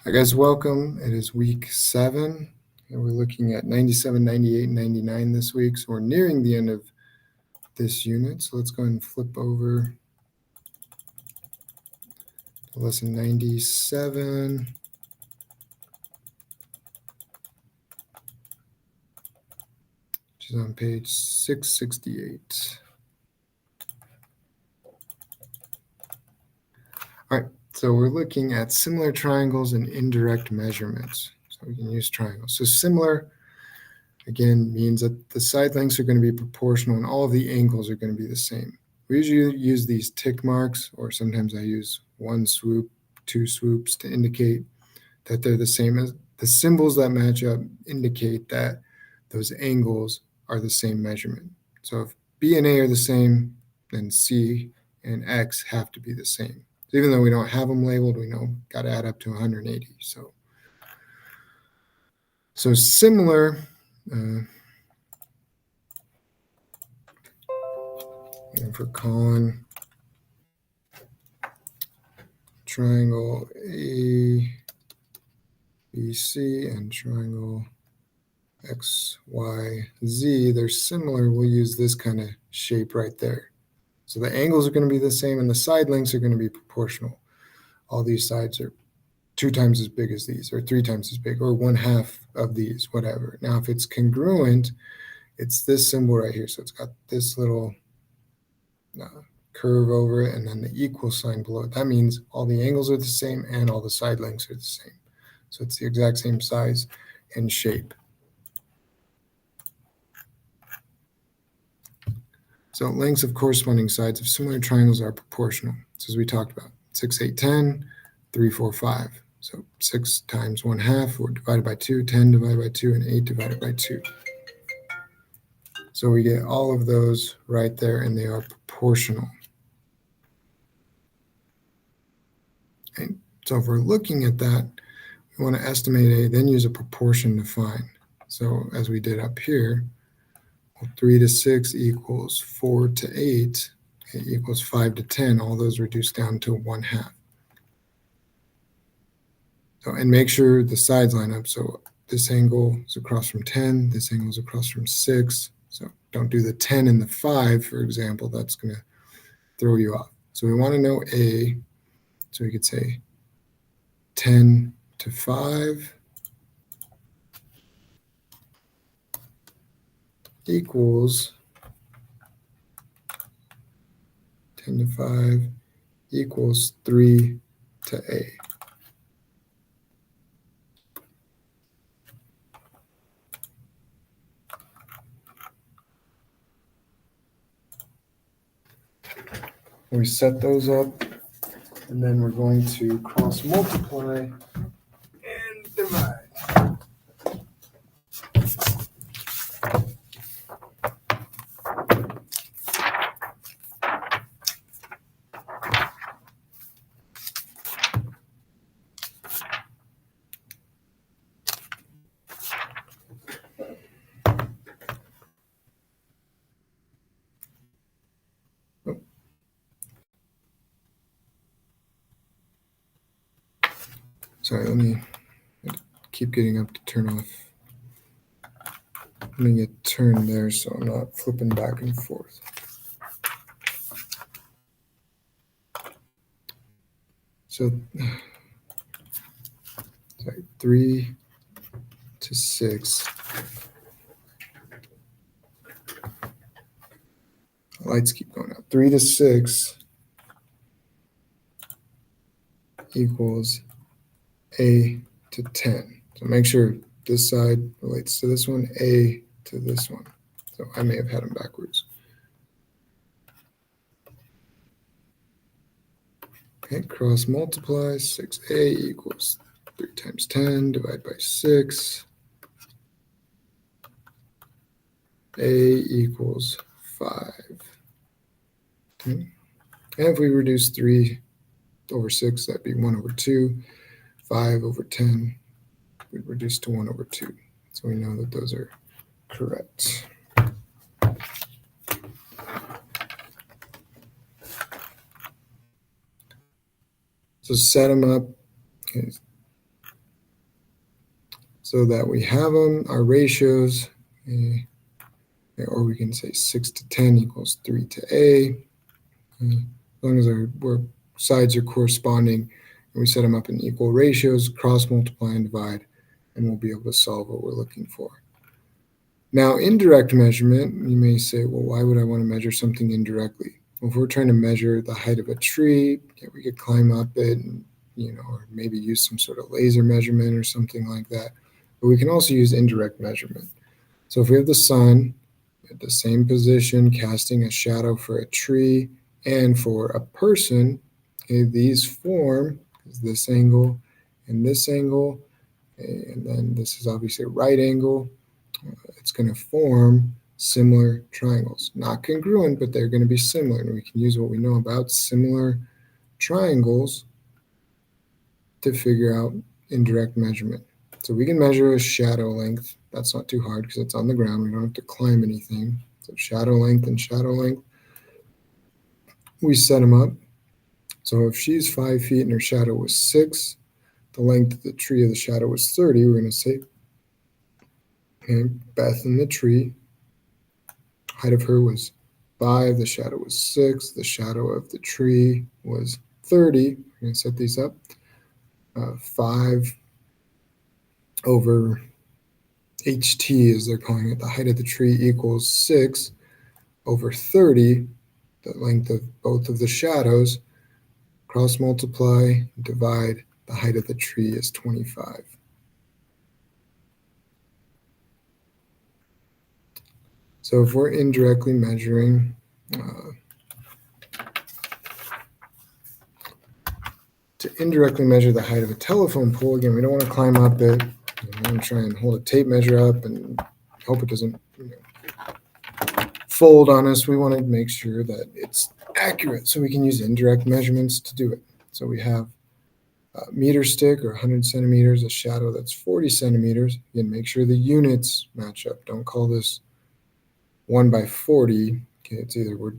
Hi guys, welcome. It is week 7, and we're looking at 97, 98, and 99 this week. So we're nearing the end of this unit. So let's go ahead and flip over to lesson 97. Which is on page 668. All right, so we're looking at similar triangles and indirect measurements. So we can use triangles. So similar, again, means that the side lengths are going to be proportional and all of the angles are going to be the same. We usually use these tick marks, or sometimes I use one swoop, two swoops to indicate that they're the same. As the symbols that match up indicate that those angles are the same measurement. So if B and A are the same, then C and X have to be the same. So even though we don't have them labeled, we know got to add up to 180. So similar. And for Colin, triangle ABC and triangle XYZ, they're similar. We'll use this kind of shape right there. So the angles are going to be the same and the side lengths are going to be proportional. All these sides are 2 times as big as these, or 3 times as big, or 1/2 of these, whatever. Now, if it's congruent, it's this symbol right here. So it's got this little curve over it and then the equal sign below it. That means all the angles are the same and all the side lengths are the same. So it's the exact same size and shape. So lengths of corresponding sides of similar triangles are proportional. So as we talked about, 6, 8, 10, 3, 4, 5. So 6 times 1/2, or divided by 2, 10 divided by 2, and 8 divided by 2. So we get all of those right there, and they are proportional. Okay. So if we're looking at that, we want to estimate A, then use a proportion to find. So as we did up here, 3 to 6 equals 4 to 8, equals 5 to 10. All those reduce down to 1/2. So, and make sure the sides line up. So this angle is across from 10, this angle is across from 6. So don't do the 10 and the 5, for example. That's going to throw you off. So we want to know A. So we could say 10 to 5 equals 10 to 5 equals 3 to A. We set those up, and then we're going to cross multiply and divide. Sorry, let me keep getting up to turn off. Let me get turned there so I'm not flipping back and forth. So, sorry, 3 to 6. Lights keep going up. 3 to 6 equals A to 10. So make sure this side relates to this one, A to this one. So I may have had them backwards. Okay, cross multiply, 6A equals 3 times 10, divide by 6. A equals 5. Okay. And if we reduce 3 over 6, that'd be 1 over 2. 5 over 10, we reduce to 1 over 2. So we know that those are correct. So set them up. Okay. so that we have them, our ratios, or we can say 6 to 10 equals 3 to A. As long as our sides are corresponding and we set them up in equal ratios, cross multiply and divide, and we'll be able to solve what we're looking for. Now, indirect measurement, you may say, well, why would I want to measure something indirectly? Well, if we're trying to measure the height of a tree, we could climb up it and, or maybe use some sort of laser measurement or something like that. But we can also use indirect measurement. So if we have the sun at the same position, casting a shadow for a tree and for a person, okay, these form this angle and this angle, and then this is obviously a right angle. It's going to form similar triangles. Not congruent, but they're going to be similar. And we can use what we know about similar triangles to figure out indirect measurement. So we can measure a shadow length. That's not too hard because it's on the ground. We don't have to climb anything. So shadow length and shadow length. We set them up. So if she's 5 feet and her shadow was 6, the length of the tree of the shadow was 30, we're going to say, okay, Beth in the tree, height of her was 5, the shadow was 6, the shadow of the tree was 30. We're going to set these up. 5 over HT, as they're calling it, the height of the tree equals 6 over 30, the length of both of the shadows. Cross multiply, divide, the height of the tree is 25. So if we're indirectly measuring, to indirectly measure the height of a telephone pole, again, we don't want to climb up it. We want to try and hold a tape measure up and hope it doesn't fold on us. We want to make sure that it's accurate, so we can use indirect measurements to do it. So we have a meter stick or 100 centimeters, a shadow that's 40 centimeters. Again, make sure the units match up. Don't call this 1 by 40. Okay, it's either we're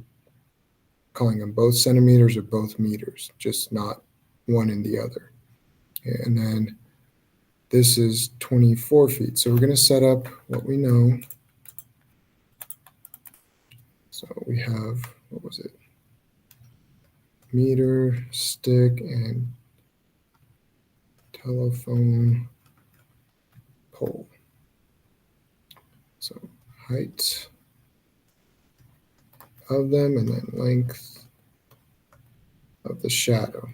calling them both centimeters or both meters, just not one in the other. Okay, and then this is 24 feet. So we're going to set up what we know. So we have, what was it? Meter, stick, and telephone pole. So height of them and then length of the shadow.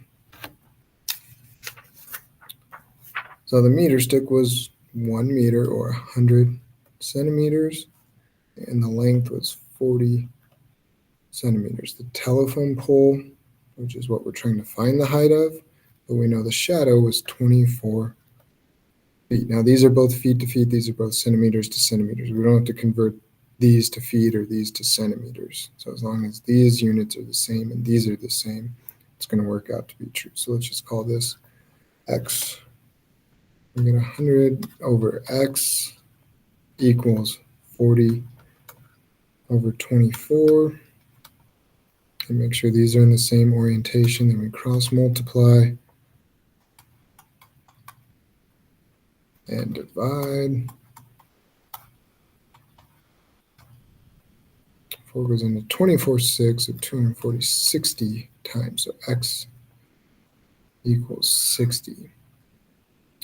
So the meter stick was 1 meter or 100 centimeters, and the length was 40 centimeters. The telephone pole, which is what we're trying to find the height of, but we know the shadow was 24 feet. Now these are both feet to feet, these are both centimeters to centimeters. We don't have to convert these to feet or these to centimeters. So as long as these units are the same and these are the same, it's going to work out to be true. So let's just call this X. We get 100 over X equals 40 over 24. And make sure these are in the same orientation. Then we cross multiply and divide. 4 goes into 24 6 of 240, 60 times. So X equals 60.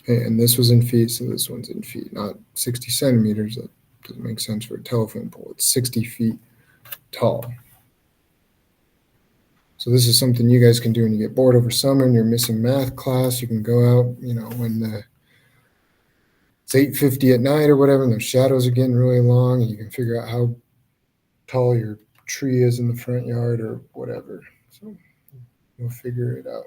Okay, and this was in feet, so this one's in feet, not 60 centimeters. That doesn't make sense for a telephone pole. It's 60 feet tall. So this is something you guys can do when you get bored over summer and you're missing math class. You can go out, when it's 8:50 at night or whatever, and the shadows are getting really long, and you can figure out how tall your tree is in the front yard or whatever. So you'll figure it out.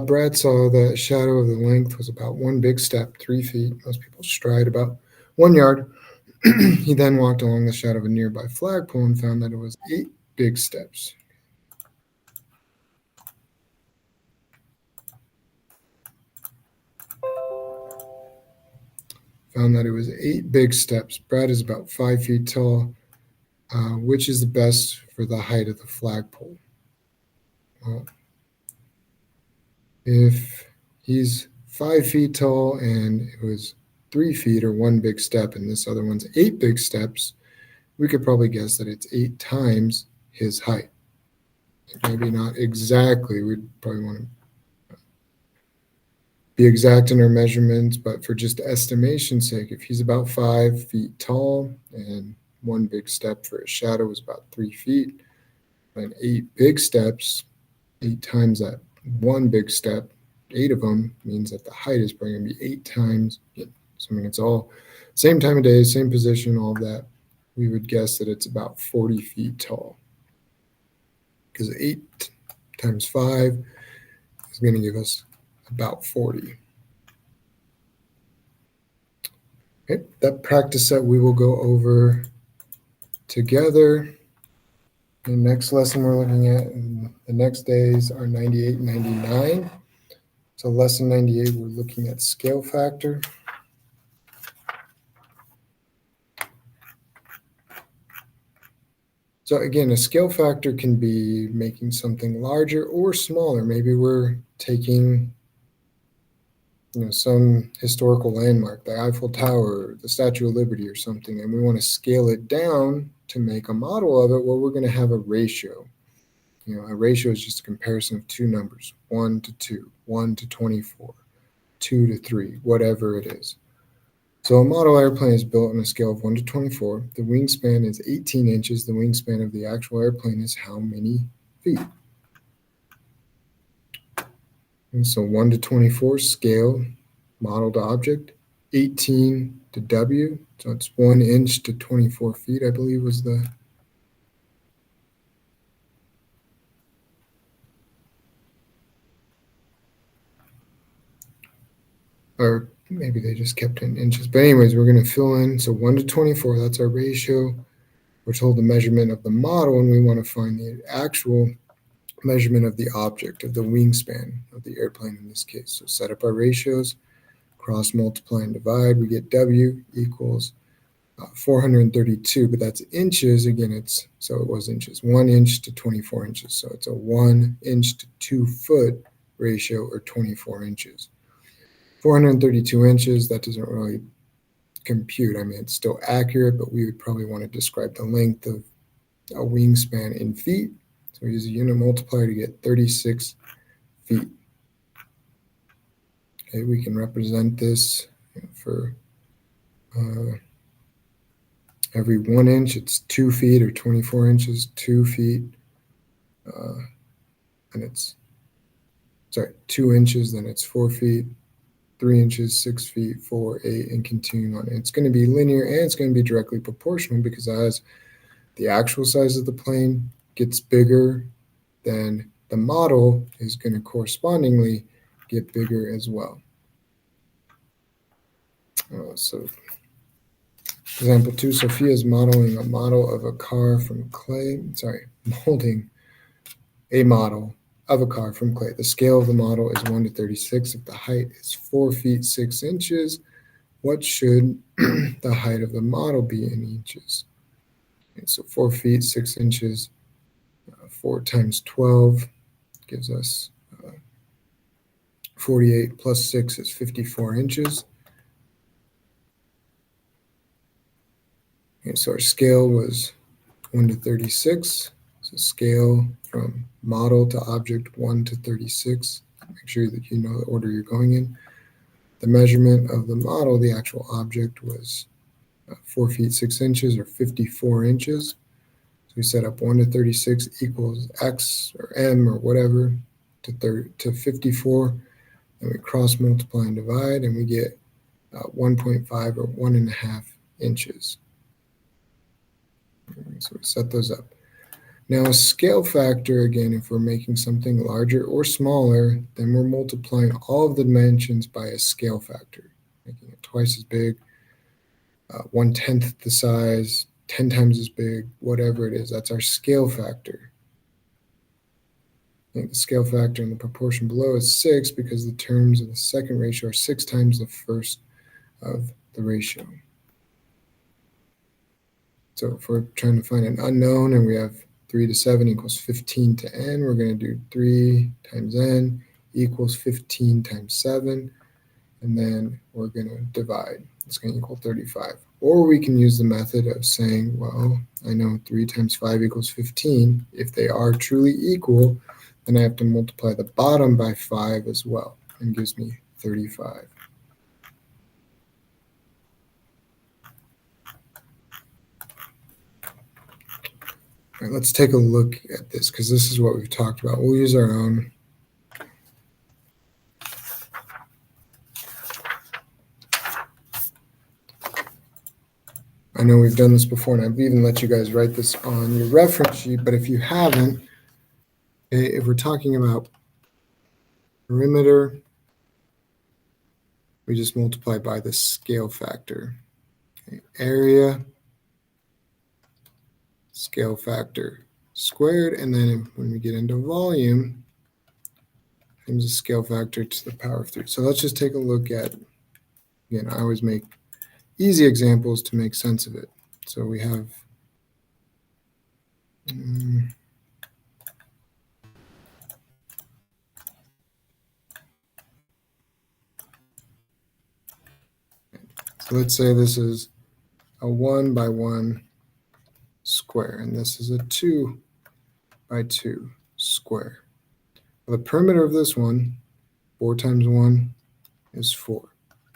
Brad saw the shadow of the length was about 1 big step, 3 feet. Most people stride about 1 yard. He then walked along the shadow of a nearby flagpole and found that it was 8 big steps. found that it was 8 big steps. Brad is about 5 feet tall. Which is the best for the height of the flagpole? Well, if he's 5 feet tall and it was 3 feet or 1 big step, and this other one's 8 big steps, we could probably guess that it's 8 times his height. Maybe not exactly. We'd probably want to be exact in our measurements, but for just estimation's sake, if he's about 5 feet tall and 1 big step for his shadow was about 3 feet, and 8 big steps, 8 times that 1 big step, 8 of them means that the height is probably going to be 8 times. So I mean, it's all same time of day, same position, all of that. We would guess that it's about 40 feet tall, because 8 times 5 is going to give us about 40. Okay, that practice set we will go over together. The next lesson we're looking at in the next days are 98 and 99. So lesson 98, we're looking at scale factor. So again, a scale factor can be making something larger or smaller. Maybe we're taking some historical landmark, the Eiffel Tower, the Statue of Liberty or something, and we want to scale it down to make a model of it. Well, we're going to have a ratio. A ratio is just a comparison of two numbers, 1 to 2, 1 to 24, 2 to 3, whatever it is. So a model airplane is built on a scale of 1 to 24. The wingspan is 18 inches. The wingspan of the actual airplane is how many feet? And so 1 to 24 scale, model to object, 18 to W. So it's 1 inch to 24 feet, I believe was the... Or maybe they just kept it in inches. But anyways, we're going to fill in. So 1 to 24, that's our ratio. We're told the measurement of the model, and we want to find the actual measurement of the object, of the wingspan of the airplane in this case. So set up our ratios, cross multiply and divide. We get W equals 432, but that's inches. Again, it was inches, 1 inch to 24 inches. So it's a 1 inch to 2 foot ratio, or 24 inches. 432 inches, that doesn't really compute. I mean, it's still accurate, but we would probably want to describe the length of a wingspan in feet. So we use a unit multiplier to get 36 feet. Okay, we can represent this for every 1 inch, it's 2 feet, or 24 inches, 2 feet. And it's, 2 inches, then it's 4 feet, 3 inches, 6 feet, 4, 8, and continuing on. And it's going to be linear, and it's going to be directly proportional, because as the actual size of the plane gets bigger, then the model is going to correspondingly get bigger as well. So example 2, Sophia is modeling a model of a car from clay. Molding a model of a car from clay. The scale of the model is 1 to 36. If the height is 4 feet 6 inches, what should the height of the model be in inches? Okay, so 4 feet 6 inches, 4 times 12 gives us 48 plus 6 is 54 inches. Okay, so our scale was 1 to 36. So scale from model to object 1 to 36. Make sure that you know the order you're going in. The measurement of the model, the actual object, was 4 feet 6 inches, or 54 inches. So we set up 1 to 36 equals X or M or whatever to 54. And we cross multiply and divide, and we get 1.5 or 1.5 inches. So we set those up. Now a scale factor, again, if we're making something larger or smaller, then we're multiplying all of the dimensions by a scale factor, making it twice as big, 1/10 the size, 10 times as big, whatever it is. That's our scale factor. I think the scale factor in the proportion below is 6, because the terms of the second ratio are 6 times the first of the ratio. So if we're trying to find an unknown and we have 3 to 7 equals 15 to n, we're going to do 3 times n equals 15 times 7, and then we're going to divide. It's going to equal 35. Or we can use the method of saying, well, I know 3 times 5 equals 15. If they are truly equal, then I have to multiply the bottom by 5 as well, and gives me 35. All right, let's take a look at this, because this is what we've talked about. We'll use our own. I know we've done this before, and I've even let you guys write this on your reference sheet, but if you haven't, if we're talking about perimeter, we just multiply by the scale factor. Okay, area, scale factor squared, and then when we get into volume, times the scale factor to the power of 3. So let's just take a look at, again, I always make easy examples to make sense of it. So we have so let's say this is a 1 by 1 square, and this is a 2 by 2 square. The perimeter of this one, 4 times 1 is 4.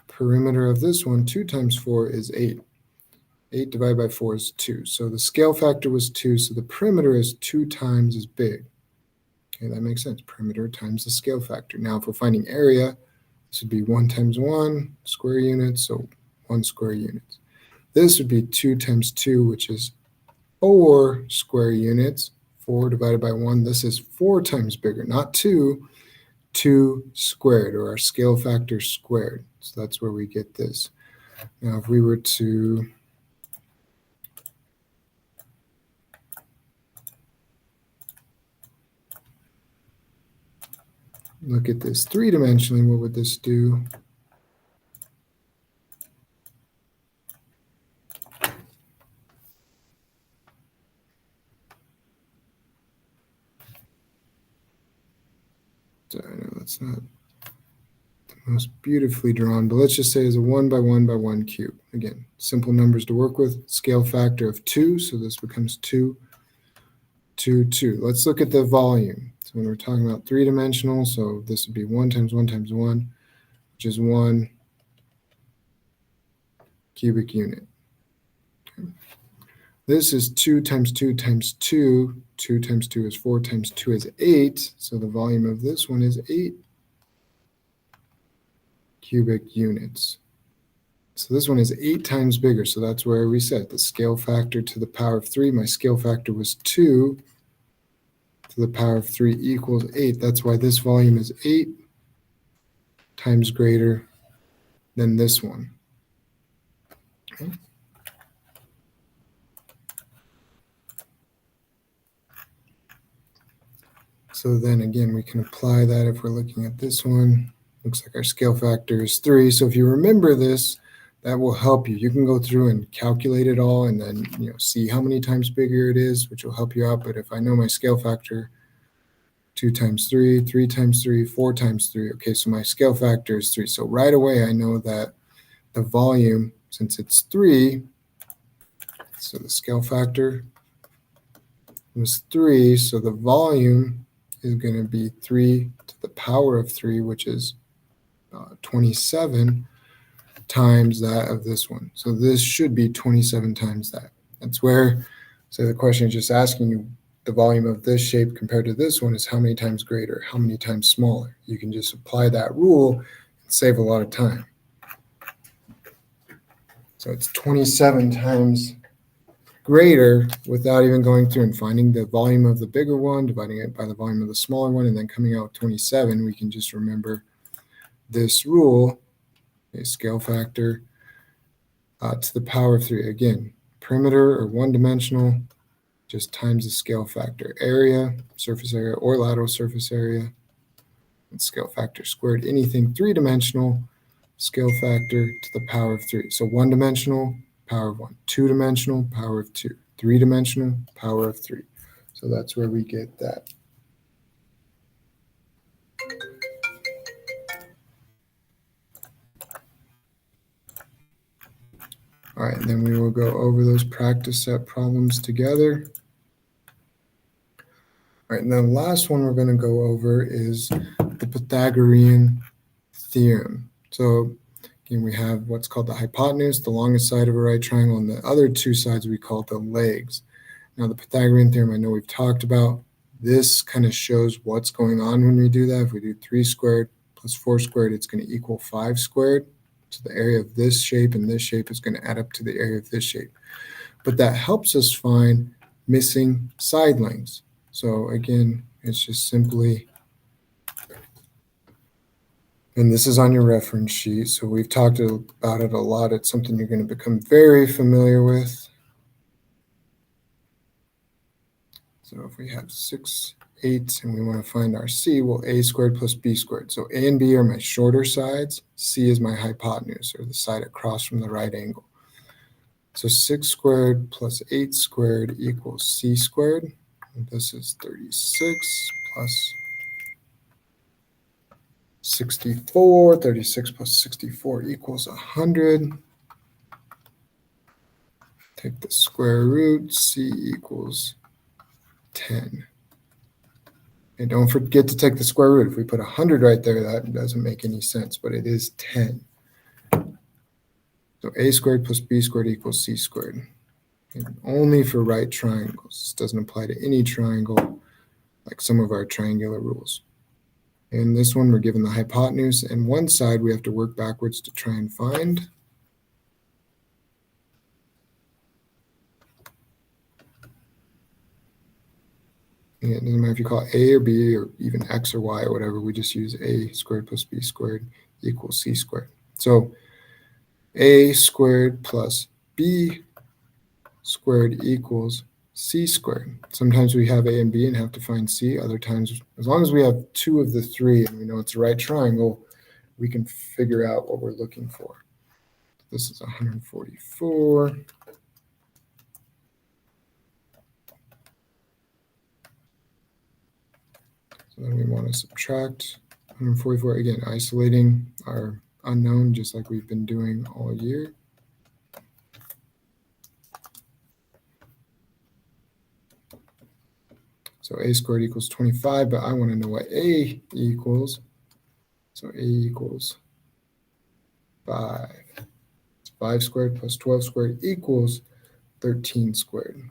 Perimeter of this one, 2 times 4 is 8. 8 divided by 4 is 2. So the scale factor was 2, so the perimeter is 2 times as big. Okay, that makes sense. Perimeter times the scale factor. Now, if we're finding area, this would be 1 times 1 square units, so 1 square units. This would be 2 times 2, which is 4 square units. 4 divided by 1, this is 4 times bigger, not 2. 2 squared, or our scale factor squared. So that's where we get this. Now, if we were to look at this three-dimensionally, what would this do? So I know that's not the most beautifully drawn, but let's just say it's a 1 by 1 by 1 cube. Again, simple numbers to work with. Scale factor of 2, so this becomes 2, 2, 2. Let's look at the volume. So when we're talking about three-dimensional, so this would be 1 times 1 times 1, which is 1 cubic unit. Okay. This is 2 times 2 times 2. 2 times 2 is 4 times 2 is 8. So the volume of this one is 8 cubic units. So this one is 8 times bigger. So that's where we set the scale factor to the power of 3. My scale factor was 2 to the power of 3 equals 8. That's why this volume is 8 times greater than this one. Okay. So then again, we can apply that if we're looking at this one. Looks like our scale factor is 3. So if you remember this, that will help you. You can go through and calculate it all and then see how many times bigger it is, which will help you out. But if I know my scale factor, 2 times 3, 3 times 3, 4 times 3. Okay, so my scale factor is 3. So right away, I know that the volume, since it's 3, so the scale factor was 3, so the volume is going to be 3 to the power of 3, which is 27 times that of this one. So this should be 27 times that. That's where, so the question is just asking you, the volume of this shape compared to this one is how many times greater, how many times smaller. You can just apply that rule and save a lot of time. So it's 27 times greater without even going through and finding the volume of the bigger one, dividing it by the volume of the smaller one, and then coming out 27. We can just remember this rule, a scale factor to the power of 3. Again, perimeter or one-dimensional, just times the scale factor. Area, surface area, or lateral surface area, and scale factor squared. Anything three-dimensional, scale factor to the power of 3. So one-dimensional, power of 1. Two-dimensional, power of 2. Three-dimensional, power of 3. So that's where we get that. All right, then we will go over those practice set problems together. All right, and then the last one we're going to go over is the Pythagorean theorem. So again, we have what's called the hypotenuse, the longest side of a right triangle, and the other two sides we call the legs. Now the Pythagorean theorem I know we've talked about. This kind of shows what's going on when we do that. If we do 3 squared plus 4 squared, it's going to equal 5 squared. So the area of this shape and this shape is going to add up to the area of this shape. But that helps us find missing side lengths. So again, it's just simply, and this is on your reference sheet, so we've talked about it a lot. It's something you're going to become very familiar with. So if we have 6, 8, and we want to find our c, well, a squared plus b squared. So a and b are my shorter sides. C is my hypotenuse, or the side across from the right angle. So 6 squared plus 8 squared equals c squared. And this is 36 plus 64. 36 plus 64 equals 100. Take the square root, c equals 10. And don't forget to take the square root. If we put 100 right there, that doesn't make any sense, but it is 10. So a squared plus b squared equals c squared. And only for right triangles. This doesn't apply to any triangle like some of our triangular rules. In this one, we're given the hypotenuse, and one side we have to work backwards to try and find. And it doesn't matter if you call it a or b or even x or y or whatever, we just use a squared plus b squared equals c squared. So a squared plus b squared equals c squared. Sometimes we have a and b and have to find c. Other times, as long as we have 2 of the 3 and we know it's a right triangle, we can figure out what we're looking for. This is 144. So then we want to subtract 144. Again, isolating our unknown just like we've been doing all year. So a squared equals 25, but I want to know what a equals. So a equals 5. 5 squared plus 12 squared equals 13 squared.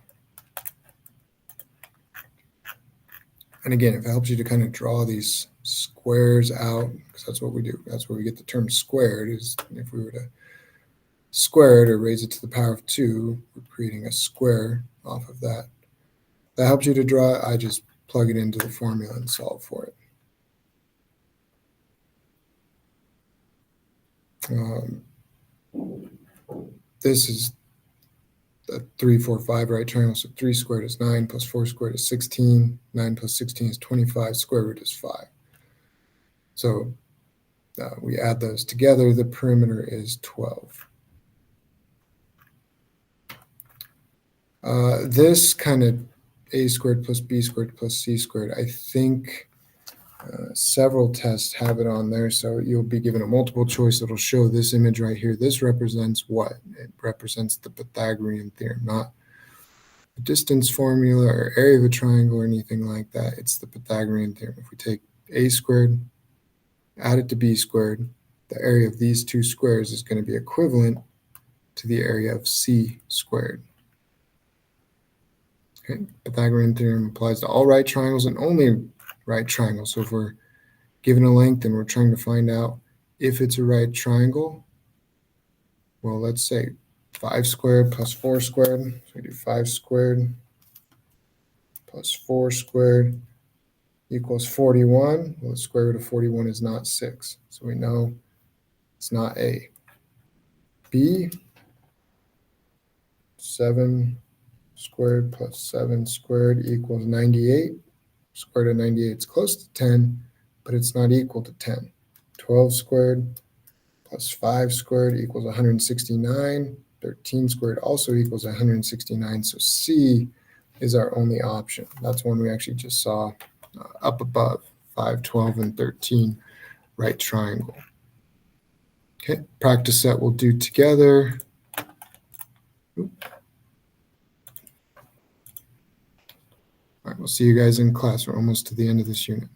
And again, if it helps you to kind of draw these squares out, because that's what we do. That's where we get the term squared, is if we were to square it or raise it to the power of 2, we're creating a square off of that. That helps you to draw it. I just plug it into the formula and solve for it. This is a 3, 4, 5 right triangle. So 3 squared is 9 plus 4 squared is 16. 9 plus 16 is 25. Square root is 5. So we add those together. The perimeter is 12. This kind of a squared plus b squared plus c squared, I think several tests have it on there. So you'll be given a multiple choice. It'll show this image right here. This represents what? It represents the Pythagorean theorem, not the distance formula or area of a triangle or anything like that. It's the Pythagorean theorem. If we take a squared, add it to b squared, the area of these two squares is going to be equivalent to the area of c squared. Okay. Pythagorean theorem applies to all right triangles and only right triangles. So if we're given a length and we're trying to find out if it's a right triangle, well, let's say 5 squared plus 4 squared. So we do 5 squared plus 4 squared equals 41. Well, the square root of 41 is not 6. So we know it's not A. B, 7 squared plus 7 squared equals 98. Square root of 98 is close to 10, but it's not equal to 10. 12 squared plus 5 squared equals 169. 13 squared also equals 169. So C is our only option. That's one we actually just saw up above, 5, 12, and 13, right triangle. Okay, practice set we'll do together. All right, we'll see you guys in class. We're almost to the end of this unit.